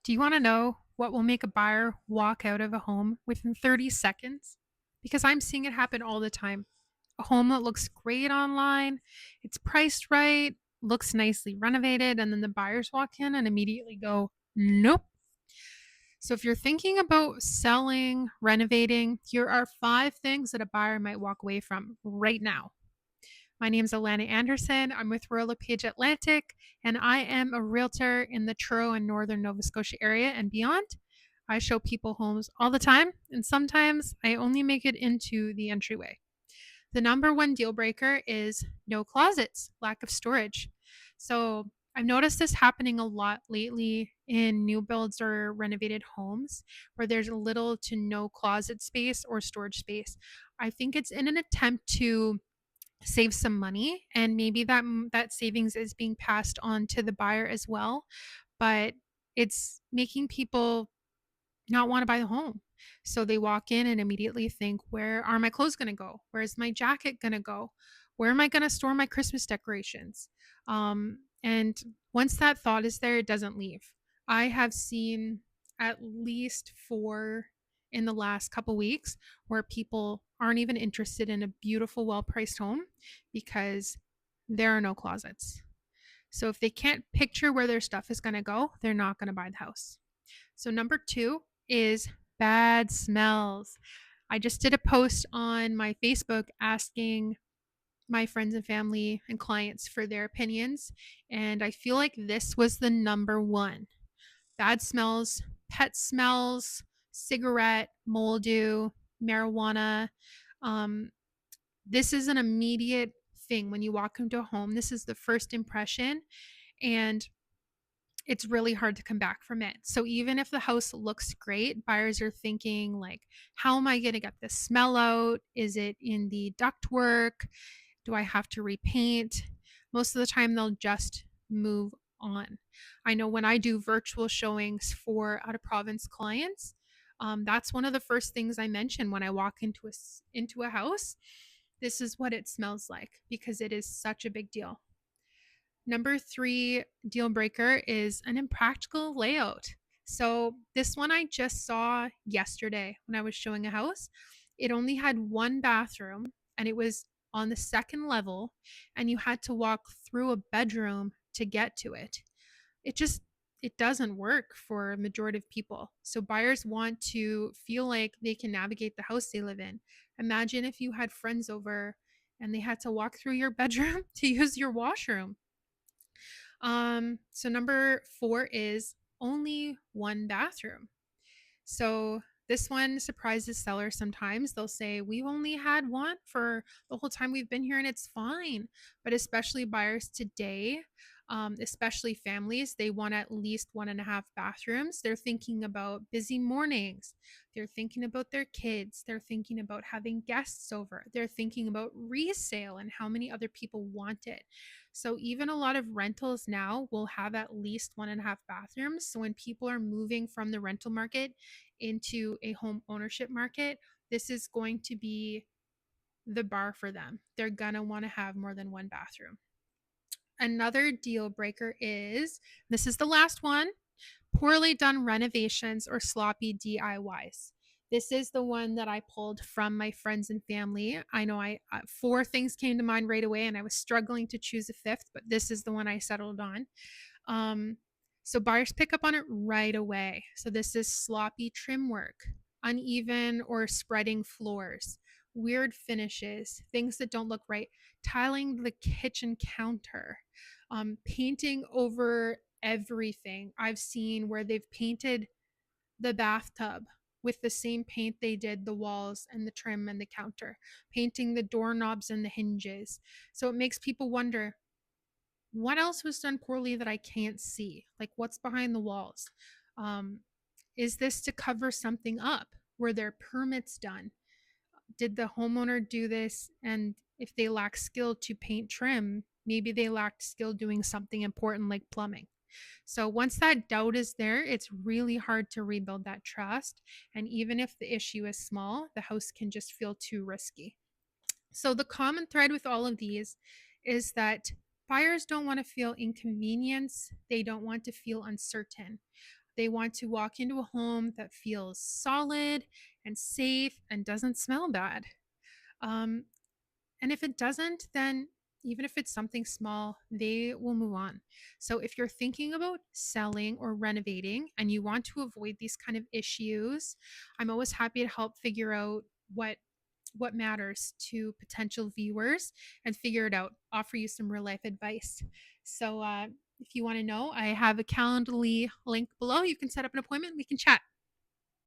Do you want to know what will make a buyer walk out of a home within 30 seconds? Because I'm seeing it happen all the time. A home that looks great online, it's priced right, looks nicely renovated, and then the buyers walk in and immediately go, nope. So if you're thinking about selling, renovating, here are 5 things that a buyer might walk away from right now. My name is Alana Anderson. I'm with Royal LePage Atlantic, and I am a realtor in the Truro and Northern Nova Scotia area and beyond. I show people homes all the time, and sometimes I only make it into the entryway. The number one deal breaker is no closets, lack of storage. So I've noticed this happening a lot lately in new builds or renovated homes where there's little to no closet space or storage space. I think it's in an attempt to save some money, and maybe that savings is being passed on to the buyer as well, but it's making people not want to buy the home. So they walk in and immediately think, where are my clothes going to go? Where's my jacket going to go? Where am I going to store my Christmas decorations? And once that thought is there, it doesn't leave. I have seen at least 4 in the last couple weeks where people aren't even interested in a beautiful, well priced home because there are no closets. So if they can't picture where their stuff is going to go, they're not going to buy the house. So, number 2 is bad smells. I just did a post on my Facebook asking my friends and family and clients for their opinions. And I feel like this was the number one: bad smells, pet smells, cigarette, moldu, marijuana. Um, this is an immediate thing when you walk into a home. This is the first impression. And it's really hard to come back from it. So even if the house looks great, buyers are thinking like, how am I going to get this smell out? Is it in the ductwork? Do I have to repaint? Most of the time they'll just move on. I know when I do virtual showings for out of province clients, that's one of the first things I mention when I walk into a house. This is what it smells like because it is such a big deal. Number 3 deal breaker is an impractical layout. So, this one I just saw yesterday when I was showing a house. It only had one bathroom and it was on the second level, and you had to walk through a bedroom to get to it. It just it doesn't work for a majority of people. So buyers want to feel like they can navigate the house they live in. Imagine if you had friends over and they had to walk through your bedroom to use your washroom. So number 4 is only one bathroom. So this one surprises sellers sometimes. They'll say, we've only had one for the whole time we've been here and it's fine. But especially buyers today, especially families, they want at least 1.5 bathrooms. They're thinking about busy mornings. They're thinking about their kids. They're thinking about having guests over. They're thinking about resale and how many other people want it. So even a lot of rentals now will have at least 1.5 bathrooms. So when people are moving from the rental market into a home ownership market, this is going to be the bar for them. They're going to want to have more than one bathroom. Another deal breaker is, this is the last one, poorly done renovations or sloppy DIYs. This is the one that I pulled from my friends and family. I know 4 things came to mind right away, and I was struggling to choose a fifth, but this is the one I settled on. Um, so buyers pick up on it right away. So this is sloppy trim work, uneven or spreading floors, weird finishes, things that don't look right, tiling the kitchen counter, painting over everything. I've seen where they've painted the bathtub with the same paint they did the walls and the trim and the counter, painting the doorknobs and the hinges. So it makes people wonder, what else was done poorly that I can't see? Like, what's behind the walls? Um, is this to cover something up? Were there permits done? Did the homeowner do this? And if they lack skill to paint trim, maybe they lacked skill doing something important like plumbing. So once that doubt is there, it's really hard to rebuild that trust. And even if the issue is small, the house can just feel too risky. So the common thread with all of these is that buyers don't want to feel inconvenience. They don't want to feel uncertain. They want to walk into a home that feels solid and safe and doesn't smell bad. Um, and if it doesn't, then even if it's something small, they will move on. So if you're thinking about selling or renovating and you want to avoid these kind of issues, I'm always happy to help figure out what matters to potential viewers and figure it out, offer you some real life advice. So if you want to know, I have a Calendly link below. You can set up an appointment, we can chat.